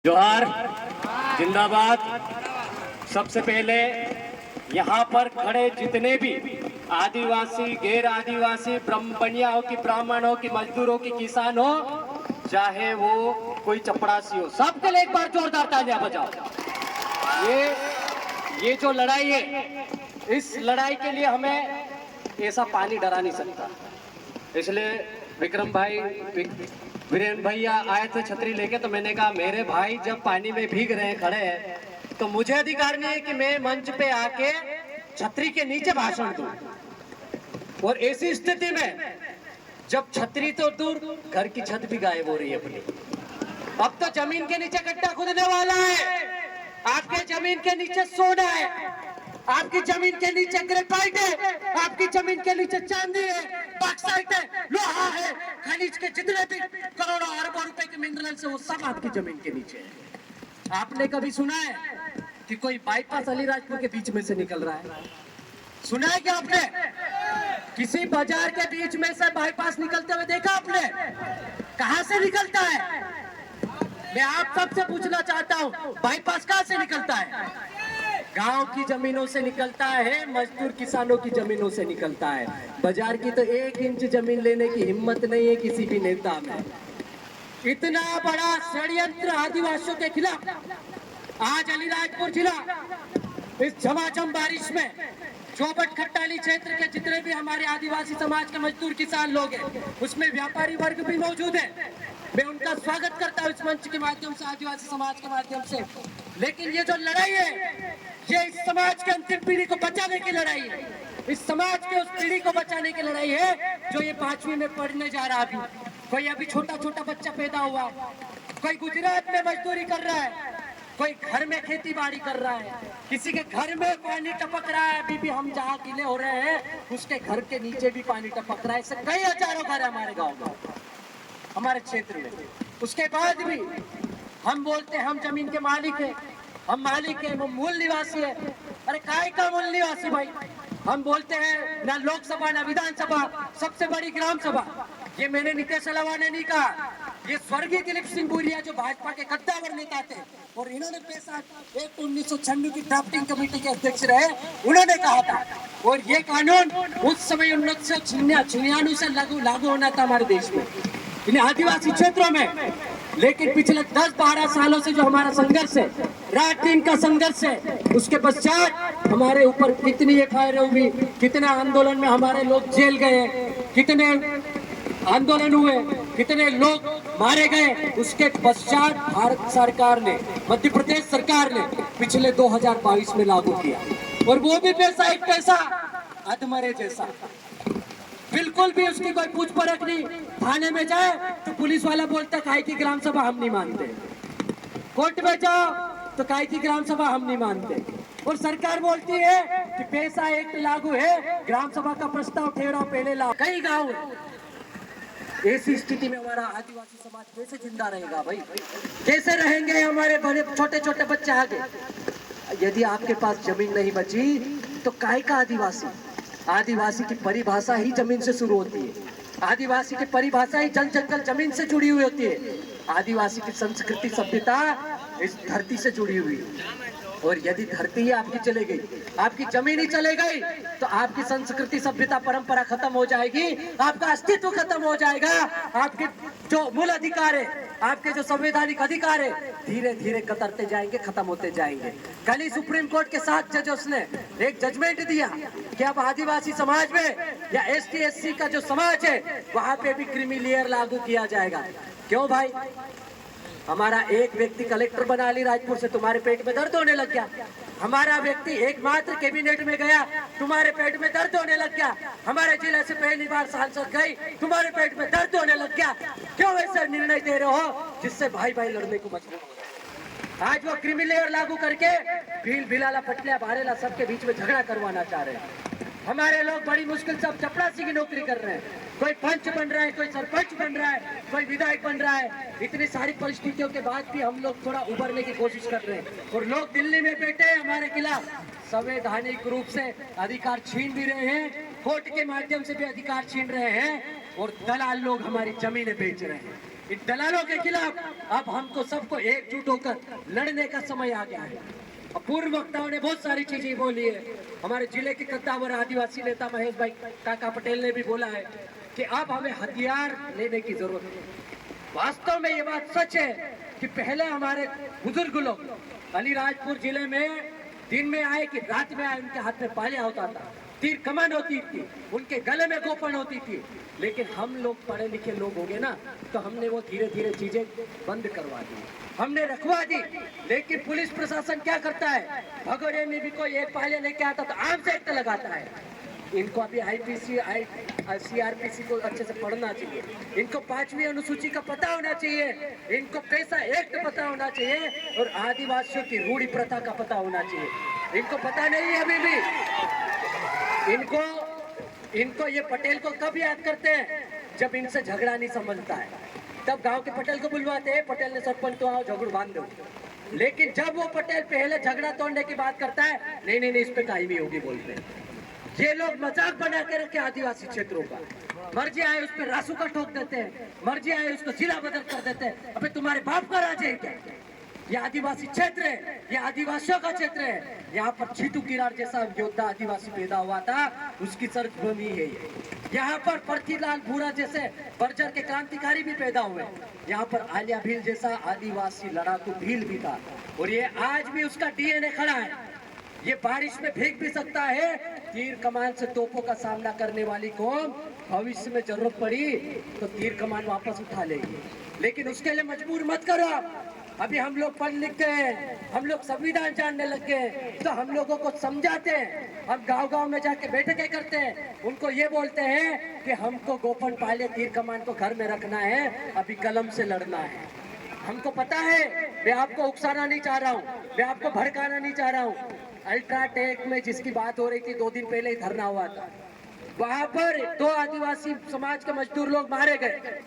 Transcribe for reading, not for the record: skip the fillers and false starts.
जोहार, जिंदाबाद। सबसे पहले यहाँ पर खड़े जितने भी आदिवासी, गैर आदिवासी, ब्राह्मणिया हो कि ब्राह्मण हो कि मजदूर हो कि किसान हो, चाहे वो कोई चपड़ासी हो, सबके लिए एक बार जोरदार तालियां बजाओ। ये जो लड़ाई है, इस लड़ाई के लिए हमें ऐसा पानी डरा नहीं सकता। इसलिए विक्रम भाई, वीरेंद्र भैया आए थे छतरी लेके, तो मैंने कहा मेरे भाई जब पानी में भीग रहे हैं, खड़े हैं, तो मुझे अधिकार नहीं है कि मैं मंच पे आके छतरी के नीचे भाषण दूं। और ऐसी स्थिति में जब छतरी तो दूर, घर की छत भी गायब हो रही है अपनी। अब तो जमीन के नीचे गड्ढा खुदने वाला है। आपके जमीन के नीचे सोना है, आपकी जमीन के नीचे ग्रेफाइट है, आपकी जमीन के नीचे चांदी है, बॉक्साइट है, लोहा है, खनिज के जितने भी करोड़ों अरबों रुपए के मिनरल्स है, वो सब आपकी जमीन के नीचे है। आपने कभी सुना है कि कोई बाईपास अलीराजपुर के बीच में से निकल रहा है? सुना है क्या आपने? किसी बाजार के बीच में से बाईपास निकलते हुए देखा आपने? कहां से निकलता है? मैं आप सबसे पूछना चाहता हूं, बाईपास कहां से निकलता है? गांव की जमीनों से निकलता है, मजदूर किसानों की जमीनों से निकलता है। बाजार की तो 1 इंच जमीन लेने की हिम्मत नहीं है किसी भी नेता में। इतना बड़ा षड्यंत्र आदिवासियों के खिलाफ आज अलीराजपुर जिला इस झमाझम बारिश में चौबट खट्टाली क्षेत्र के जितने भी हमारे आदिवासी समाज के मजदूर किसान लोग हैं, उसमें व्यापारी वर्ग भी मौजूद है। मैं उनका स्वागत करता हूं इस मंच के माध्यम से, आदिवासी समाज के माध्यम से। लेकिन ये जो लड़ाई है, ये इस समाज के अंतिम पीढ़ी को बचाने की लड़ाई है। इस समाज के उस पीढ़ी को बचाने की लड़ाई है जो ये 5वीं में पढ़ने जा रहा है। कोई अभी छोटा छोटा बच्चा पैदा हुआ, कोई गुजरात में मजदूरी कर रहा है, कोई घर में खेती बाड़ी कर रहा है, किसी के घर में पानी टपक रहा है। अभी भी हम जहाँ किले हो रहे हैं, उसके घर के नीचे भी पानी टपक रहा है। ऐसे कई हजारों घर है हमारे गाँव में, हमारे क्षेत्र में। उसके बाद भी हम बोलते हैं हम जमीन के मालिक है, हम मालिक है, वो मूल निवासी है। अरे काय का मूल निवासी भाई? हम बोलते हैं ना लोकसभा ना विधानसभा, सबसे बड़ी ग्राम सभा। ये मैंने नीतीश अलावा ने नहीं कहा, ये स्वर्गीय दिलीप सिंह बुरिया जो भाजपा के कद्दावर नेता थे, और इन्होंने पैसा 1996 की ड्राफ्टिंग कमेटी के अध्यक्ष रहे, उन्होंने कहा था। और ये कानून उस समय 1996 से लागू होना था हमारे देश में, इन आदिवासी क्षेत्रों में। लेकिन पिछले 10-12 सालों से जो हमारा संघर्ष है, रात दिन का संघर्ष है, उसके पश्चात हमारे ऊपर कितनी एफआईआर हुई, कितने आंदोलन में हमारे लोग जेल गए, कितने आंदोलन हुए, कितने लोग मारे गए। उसके पश्चात भारत सरकार ने, मध्य प्रदेश सरकार ने पिछले 2022 में लागू किया। और वो भी पैसा एक पैसा अधमरे जैसा, बिल्कुल भी उसकी कोई पूछ परख नहीं। थाने में जाए तो पुलिस वाला बोलता काय की ग्राम सभा हम नहीं मानते, कोर्ट में जाओ तो काय की ग्राम सभा हम नहीं मानते। और सरकार बोलती है कि पैसा एक्ट लागू है, ग्राम सभा का प्रस्ताव ठहराओ, पहले लाओ। कई गाँव ऐसी स्थिति में हमारा आदिवासी समाज कैसे जिंदा रहेगा भाई? कैसे रहेंगे हमारे बड़े छोटे छोटे बच्चे आगे? यदि आपके पास जमीन नहीं बची तो काय का आदिवासी? आदिवासी की परिभाषा ही जमीन से शुरू होती है। आदिवासी की परिभाषा ही जल जंगल जमीन से जुड़ी हुई होती है। आदिवासी की संस्कृति सभ्यता इस धरती से जुड़ी हुई है। और यदि धरती ही आपकी चले गई, आपकी जमीन ही चले गई, तो आपकी संस्कृति सभ्यता परंपरा खत्म हो जाएगी, आपका अस्तित्व खत्म हो जाएगा। आपके जो मूल अधिकार है, आपके जो संवैधानिक अधिकार है, धीरे धीरे कतरते जाएंगे, खत्म होते जाएंगे। कल ही सुप्रीम कोर्ट के 7 जजों ने एक जजमेंट दिया कि अब आदिवासी समाज में या ST/SC का जो समाज है, वहां पे भी क्रीमी लेयर लागू किया जाएगा। क्यों भाई? हमारा एक व्यक्ति कलेक्टर बना अलीराजपुर से, तुम्हारे पेट में दर्द होने लग गया। हमारा व्यक्ति एकमात्र कैबिनेट में गया, तुम्हारे पेट में दर्द होने लग गया। हमारे जिले से पहली बार सांसद गई, तुम्हारे पेट में दर्द होने लग गया। क्यों ऐसे निर्णय दे रहे हो जिससे भाई भाई लड़ने को मजबूर हो? आज वो क्रीमी लेयर लागू करके भील भिलाला पटलिया भारेला सबके बीच में झगड़ा करवाना चाह रहे हैं। हमारे लोग बड़ी मुश्किल से अब चपरासी की नौकरी कर रहे हैं। कोई पंच बन रहा है, कोई सरपंच बन रहा है, कोई विधायक बन रहा है। इतनी सारी परिस्थितियों के बाद भी हम लोग थोड़ा उभरने की कोशिश कर रहे हैं। और लोग दिल्ली में बैठे हैं हमारे खिलाफ, संवैधानिक रूप से अधिकार छीन भी रहे हैं, कोर्ट के माध्यम से भी अधिकार छीन रहे हैं, और दलाल लोग हमारी जमीनें बेच रहे हैं। इन दलालों के खिलाफ अब हमको सबको एकजुट होकर लड़ने का समय आ गया है। अब पूर्व वक्ताओं ने बहुत सारी चीजें बोली है। हमारे जिले के कद्दावर आदिवासी नेता महेश भाई काका पटेल ने भी बोला है कि अब हमें हथियार लेने की जरूरत है। वास्तव में ये बात सच है कि पहले हमारे बुजुर्ग लोग अलीराजपुर जिले में दिन में आए कि रात में आए, उनके हाथ में पालिया होता था, तीर कमान होती थी, उनके गले में गोपन होती थी। लेकिन हम लोग पढ़े लिखे लोग हो गए ना, तो हमने वो धीरे धीरे चीजें बंद करवा दी, हमने रखवा दी। लेकिन पुलिस प्रशासन क्या करता है, भगोड़े में भी कोई एक पाले लेके आता तो आम से एक्ट लगाता है। इनको अभी आईपीसी सीआरपीसी को अच्छे से पढ़ना चाहिए, इनको 5वीं अनुसूची का पता होना चाहिए, इनको पैसा एक्ट पता होना चाहिए और आदिवासियों की रूढ़ी प्रथा का पता होना चाहिए। इनको पता नहीं है अभी भी। इनको ये पटेल को कब याद करते हैं, जब इनसे झगड़ा नहीं समझता है, तब गांव के पटेल को बुलवाते हैं, पटेल ने सरपंच तो आओ झगड़ बांध दो। लेकिन जब वो पटेल पहले झगड़ा तोड़ने की बात करता है, नहीं नहीं नहीं इस पे कायमी होगी बोलते हैं। ये लोग मजाक बना के रखे आदिवासी क्षेत्रों का, मर्जी आए उस पर रासू का ठोक देते हैं, मर्जी आए उसको जिला बदल कर देते हैं। अबे तुम्हारे बाप का राज है क्या? ये आदिवासी क्षेत्र है, ये आदिवासियों का क्षेत्र है। यहाँ पर छीटू किरार जैसा योद्धा आदिवासी पैदा हुआ था, उसकी सरजमीन है ये। यहाँ पर पृथ्वीलाल भूरा जैसे बर्जर के क्रांतिकारी भी पैदा हुए। यहाँ पर आलिया भील जैसा आदिवासी लड़ाकू भील भी था, और ये आज भी उसका डीएनए खड़ा है। ये बारिश में भीग भी सकता है। तीर कमान से तोपों का सामना करने वाली कौम भविष्य में जरूरत पड़ी तो तीर कमान वापस उठा लेगी, लेकिन उसके लिए मजबूर मत करो आप। अभी हम लोग पढ़ लिख गए हैं, हम लोग संविधान जानने लग गए, तो हम लोगों को समझाते हैं। हम गांव-गांव में जाके बैठकें करते हैं, उनको ये बोलते हैं कि हमको गोपन पाले तीर कमान को घर में रखना है, अभी कलम से लड़ना है। हमको पता है, मैं आपको उकसाना नहीं चाह रहा हूँ, मैं आपको भड़काना नहीं चाह रहा हूँ। अल्ट्राटेक में जिसकी बात हो रही थी 2 दिन पहले ही धरना हुआ था, वहां पर 2 आदिवासी समाज के मजदूर लोग मारे गए।